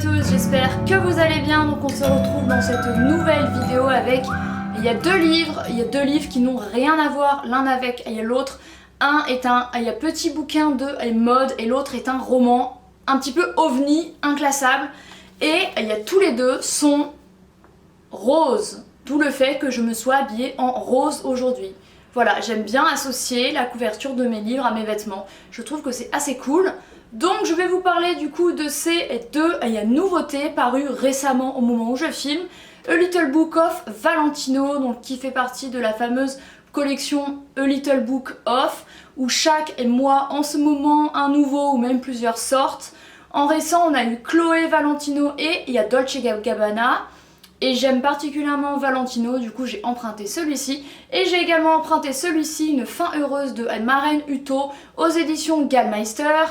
tous, j'espère que vous allez bien. Donc on se retrouve dans cette nouvelle vidéo avec, il y a deux livres qui n'ont rien à voir l'un avec l'autre. Il y a petit bouquin de mode et l'autre est un roman un petit peu ovni, inclassable. Et tous les deux sont roses, d'où le fait que je me sois habillée en rose aujourd'hui. Voilà, j'aime bien associer la couverture de mes livres à mes vêtements. Je trouve que c'est assez cool. Donc je vais vous parler du coup de ces deux nouveautés parues récemment au moment où je filme. A Little Book of Valentino, donc qui fait partie de la fameuse collection A Little Book of, où chaque mois en ce moment un nouveau ou même plusieurs sortent. En récent on a eu Chloé Valentino et il y a Dolce Gabbana. Et j'aime particulièrement Valentino, du coup j'ai emprunté celui-ci. Et j'ai également emprunté celui-ci, Une fin heureuse de Maren Uto, aux éditions Gallmeister.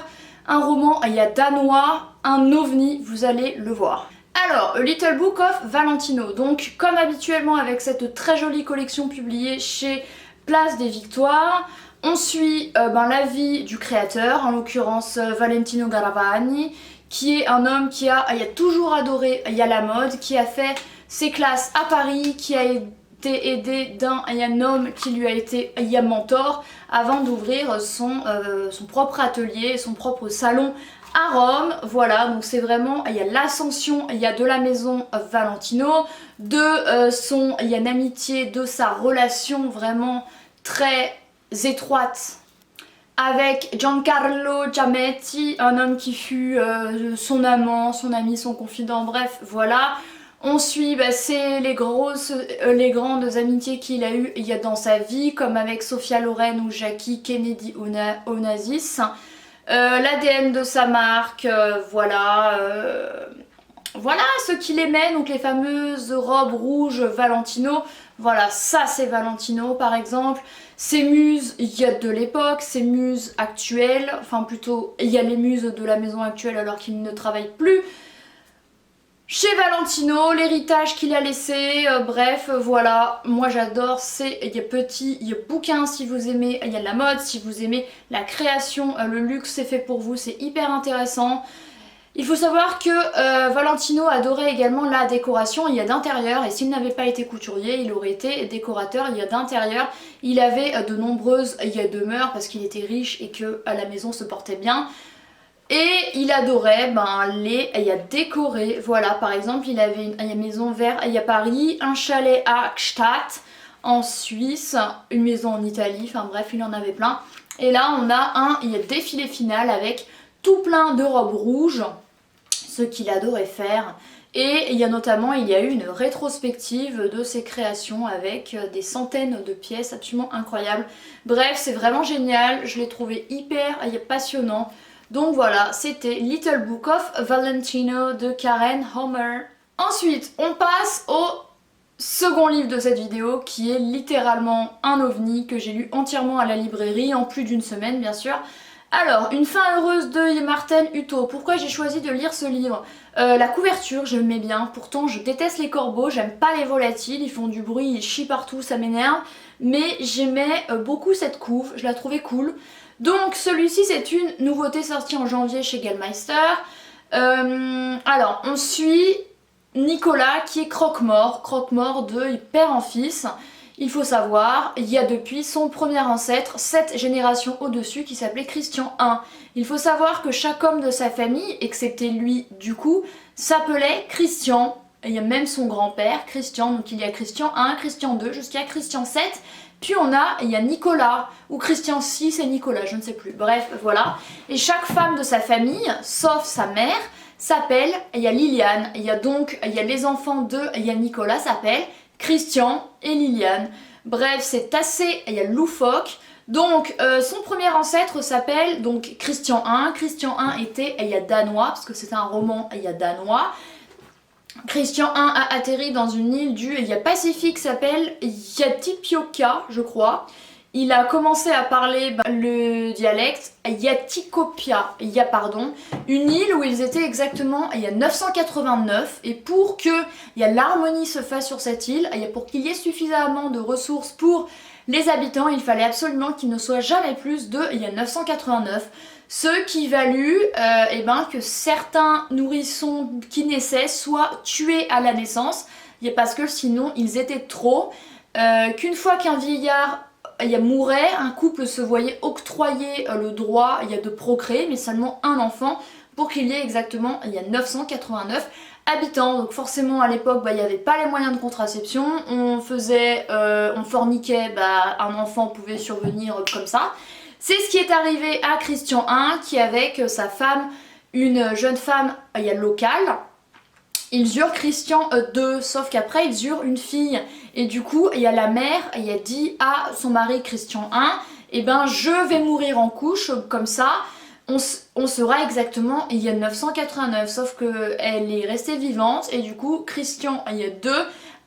Un roman danois, un ovni, vous allez le voir. Alors, A Little Book of Valentino, donc comme habituellement avec cette très jolie collection publiée chez Place des Victoires, on suit la vie du créateur, en l'occurrence Valentino Garavani, qui est un homme qui a toujours adoré la mode, qui a fait ses classes à Paris, qui a été aidé d'un homme qui lui a été mentor avant d'ouvrir son propre atelier, son propre salon à Rome. Voilà, donc c'est vraiment l'ascension de la maison Valentino, de son amitié, de sa relation vraiment très étroite avec Giancarlo Giametti, un homme qui fut son amant, son ami, son confident, bref, voilà. On suit c'est les grandes amitiés qu'il a eues dans sa vie, comme avec Sophia Loren ou Jackie Kennedy Onassis. L'ADN de sa marque, voilà. Voilà ce qu'il aimait, donc les fameuses robes rouges Valentino. Voilà, ça c'est Valentino par exemple. Ses muses, il y a de l'époque, ses muses actuelles, enfin plutôt il y a les muses de la maison actuelle alors qu'il ne travaille plus chez Valentino, l'héritage qu'il a laissé, bref, voilà, moi j'adore ces petits bouquins si vous aimez, il y a de la mode, si vous aimez la création, le luxe c'est fait pour vous, c'est hyper intéressant. Il faut savoir que Valentino adorait également la décoration d'intérieur, et s'il n'avait pas été couturier, il aurait été décorateur d'intérieur. Il avait de nombreuses demeures parce qu'il était riche et que la maison se portait bien. Et il adorait les décorer. Voilà, par exemple, il avait une maison vers Paris, un chalet à Gstaad en Suisse, une maison en Italie, enfin bref, il en avait plein. Et là, on a un défilé final avec tout plein de robes rouges, ce qu'il adorait faire. Et il y a eu une rétrospective de ses créations avec des centaines de pièces absolument incroyables. Bref, c'est vraiment génial, je l'ai trouvé hyper passionnant. Donc voilà, c'était Little Book of Valentino de Karen Homer. Ensuite, on passe au second livre de cette vidéo qui est littéralement un ovni que j'ai lu entièrement à la librairie en plus d'une semaine bien sûr. Alors, Une fin heureuse de Maren Uto. Pourquoi j'ai choisi de lire ce livre? La couverture, je l'aimais bien. Pourtant, je déteste les corbeaux, j'aime pas les volatiles, ils font du bruit, ils chient partout, ça m'énerve. Mais j'aimais beaucoup cette couve, je la trouvais cool. Donc celui-ci c'est une nouveauté sortie en janvier chez Gallmeister. Alors on suit Nicolas qui est croque-mort de père en fils. Il faut savoir, il y a depuis son premier ancêtre 7 générations au-dessus qui s'appelait Christian I. Il faut savoir que chaque homme de sa famille, excepté lui du coup, s'appelait Christian. Il y a même son grand-père, Christian, donc il y a Christian I, Christian II jusqu'à Christian VII. Puis il y a Nicolas, ou Christian VI et Nicolas, je ne sais plus. Bref, voilà. Et chaque femme de sa famille, sauf sa mère, s'appelle Liliane. Il y a les enfants de Nicolas s'appellent Christian et Liliane. Bref, c'est assez loufoque. Donc, son premier ancêtre s'appelle donc Christian I. Christian I était danois, parce que c'est un roman danois. Christian I a atterri dans une île du Pacifique qui s'appelle Yatipioca, je crois. Il a commencé à parler le dialecte Yatikopia, une île où ils étaient exactement 989. Et pour que l'harmonie se fasse sur cette île, pour qu'il y ait suffisamment de ressources pour les habitants, il fallait absolument qu'il ne soit jamais plus de 989. Ce qui valut que certains nourrissons qui naissaient soient tués à la naissance, parce que sinon ils étaient trop. Qu'une fois qu'un vieillard mourait, un couple se voyait octroyer le droit de procréer, mais seulement un enfant, pour qu'il y ait exactement 989 habitants. Donc forcément à l'époque il n'y avait pas les moyens de contraception, on forniquait, un enfant pouvait survenir comme ça. C'est ce qui est arrivé à Christian I qui avec sa femme, une jeune femme locale, ils eurent Christian II, sauf qu'après ils eurent une fille et du coup la mère dit à son mari Christian I, je vais mourir en couche, comme ça on sera exactement 989, sauf qu'elle est restée vivante et du coup Christian II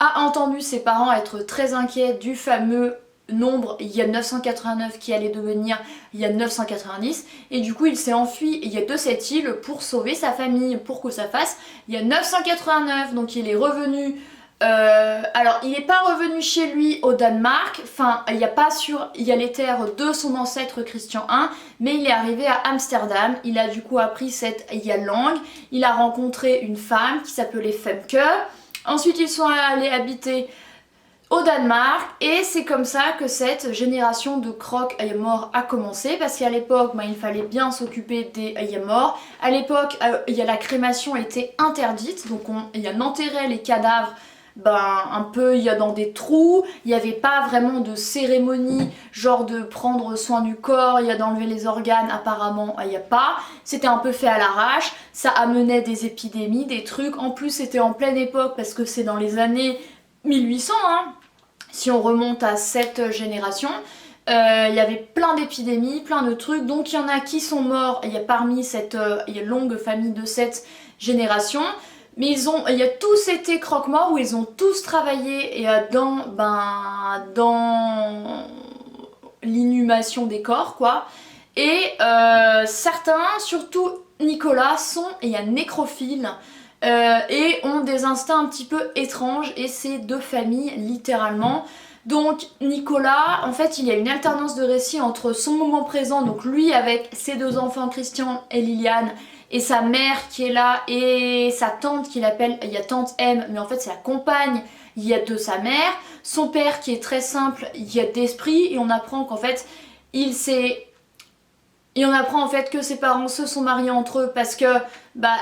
a entendu ses parents être très inquiets du fameux nombre 989 qui allait devenir 990 et du coup il s'est enfui de cette île pour sauver sa famille, pour que ça fasse 989. Donc il est revenu, alors il n'est pas revenu chez lui au Danemark, enfin il y a les terres de son ancêtre Christian I, mais il est arrivé à Amsterdam, il a du coup appris cette langue, il a rencontré une femme qui s'appelait Femke, ensuite ils sont allés habiter au Danemark et c'est comme ça que cette génération de croque-morts a commencé, parce qu'à l'époque il fallait bien s'occuper des morts. À l'époque la crémation était interdite, donc on enterrait les cadavres un peu dans des trous, il n'y avait pas vraiment de cérémonie genre de prendre soin du corps, d'enlever les organes, apparemment il n'y a pas, c'était un peu fait à l'arrache, ça amenait des épidémies, des trucs, en plus c'était en pleine époque parce que c'est dans les années 1800 si on remonte à cette génération, il y avait plein d'épidémies, plein de trucs, donc il y en a qui sont morts parmi cette longue famille de cette génération, mais ils ont tous été croque-morts où ils ont tous travaillé dans l'inhumation des corps quoi, et certains, surtout Nicolas, sont nécrophiles. Et ont des instincts un petit peu étranges, et c'est deux familles littéralement. Donc Nicolas, en fait il y a une alternance de récits entre son moment présent, donc lui avec ses deux enfants Christian et Liliane, et sa mère qui est là, et sa tante qu'il appelle tante M, mais en fait c'est la compagne de sa mère, son père qui est très simple d'esprit, et on apprend qu'en fait que ses parents se sont mariés entre eux parce que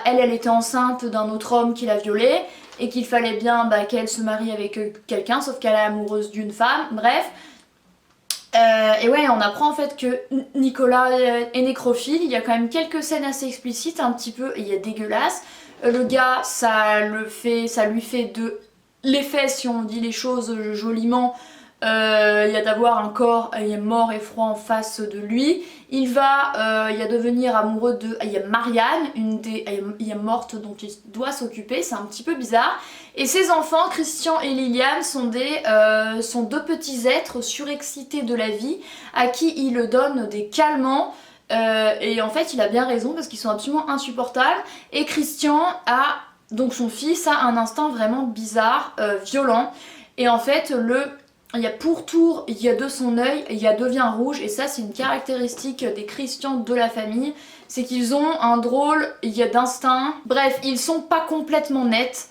elle était enceinte d'un autre homme qui l'a violée et qu'il fallait bien qu'elle se marie avec quelqu'un, sauf qu'elle est amoureuse d'une femme, bref. Et ouais, on apprend en fait que Nicolas est nécrophile, il y a quand même quelques scènes assez explicites, un petit peu dégueulasses. Le gars, ça lui fait de l'effet, si on dit les choses joliment, d'avoir un corps mort et froid en face de lui. Il va devenir amoureux de Marianne, une des mortes dont il doit s'occuper, c'est un petit peu bizarre. Et ses enfants, Christian et Liliane, sont deux petits êtres surexcités de la vie, à qui il donne des calmants. Et en fait il a bien raison parce qu'ils sont absolument insupportables. Et Christian donc son fils a un instinct vraiment bizarre, violent. Et en fait pour tour, de son œil, devient rouge, et ça c'est une caractéristique des Christians de la famille, c'est qu'ils ont un drôle, d'instinct, bref, ils sont pas complètement nets.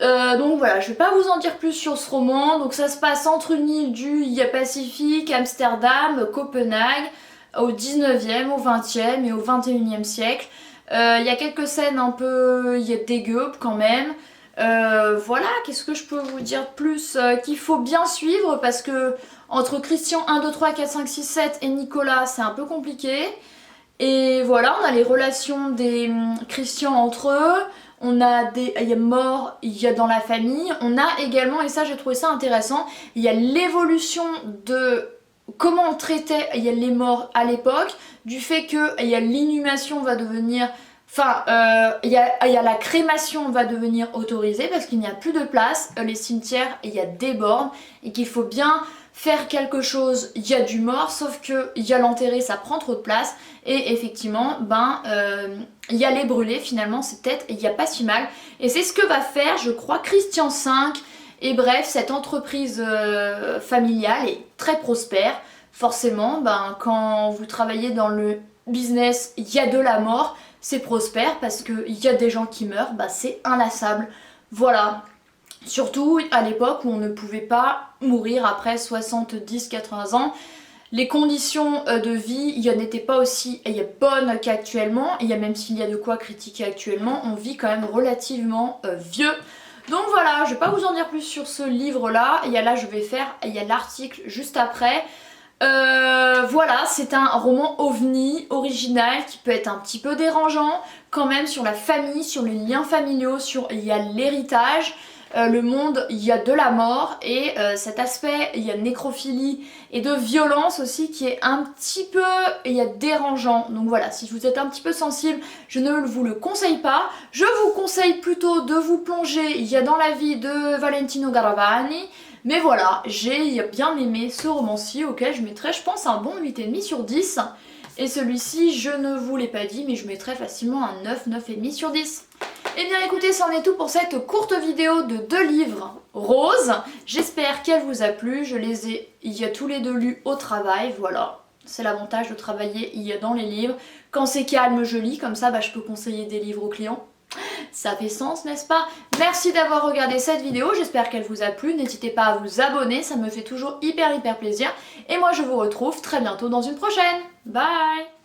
Donc voilà, je vais pas vous en dire plus sur ce roman. Donc ça se passe entre une île du Pacifique, Amsterdam, Copenhague, au 19e, au 20e et au 21e siècle. Il y a quelques scènes un peu dégueu quand même. Voilà, qu'est-ce que je peux vous dire plus, qu'il faut bien suivre, parce que entre Christian 1, 2, 3, 4, 5, 6, 7 et Nicolas c'est un peu compliqué. Et voilà, on a les relations des Christians entre eux, on a des morts dans la famille, on a également, et ça j'ai trouvé ça intéressant, il y a l'évolution de comment on traitait les morts à l'époque, du fait que l'inhumation va devenir... Enfin, la crémation va devenir autorisée parce qu'il n'y a plus de place, les cimetières débordent, et qu'il faut bien faire quelque chose, il y a du mort, sauf que l'enterrer ça prend trop de place, et effectivement les brûler finalement c'est peut-être pas si mal, et c'est ce que va faire je crois Christian V, Et bref, cette entreprise familiale est très prospère. Forcément, quand vous travaillez dans le business, il y a de la mort, c'est prospère parce qu'il y a des gens qui meurent, c'est inlassable. Voilà. Surtout à l'époque où on ne pouvait pas mourir après 70-80 ans. Les conditions de vie, il n'étaient pas aussi bonnes qu'actuellement. Et même s'il y a de quoi critiquer actuellement, on vit quand même relativement vieux. Donc voilà, je vais pas vous en dire plus sur ce livre-là. Il y a l'article juste après. Voilà, c'est un roman ovni, original, qui peut être un petit peu dérangeant, quand même sur la famille, sur les liens familiaux, il y a l'héritage. Le monde, il y a de la mort et cet aspect, il y a nécrophilie et de violence aussi qui est un petit peu dérangeant. Donc voilà, si vous êtes un petit peu sensible, je ne vous le conseille pas. Je vous conseille plutôt de vous plonger dans la vie de Valentino Garavani. Mais voilà, j'ai bien aimé ce roman-ci auquel je mettrais, je pense, un bon 8,5 sur 10. Et celui-ci, je ne vous l'ai pas dit, mais je mettrais facilement un 9, 9,5 sur 10. Et bien écoutez, c'en est tout pour cette courte vidéo de 2 livres roses. J'espère qu'elle vous a plu. Il y a tous les 2 lus au travail, voilà. C'est l'avantage de travailler dans les livres. Quand c'est calme, je lis, comme ça je peux conseiller des livres aux clients. Ça fait sens, n'est-ce pas? Merci d'avoir regardé cette vidéo, j'espère qu'elle vous a plu. N'hésitez pas à vous abonner, ça me fait toujours hyper plaisir. Et moi je vous retrouve très bientôt dans une prochaine. Bye!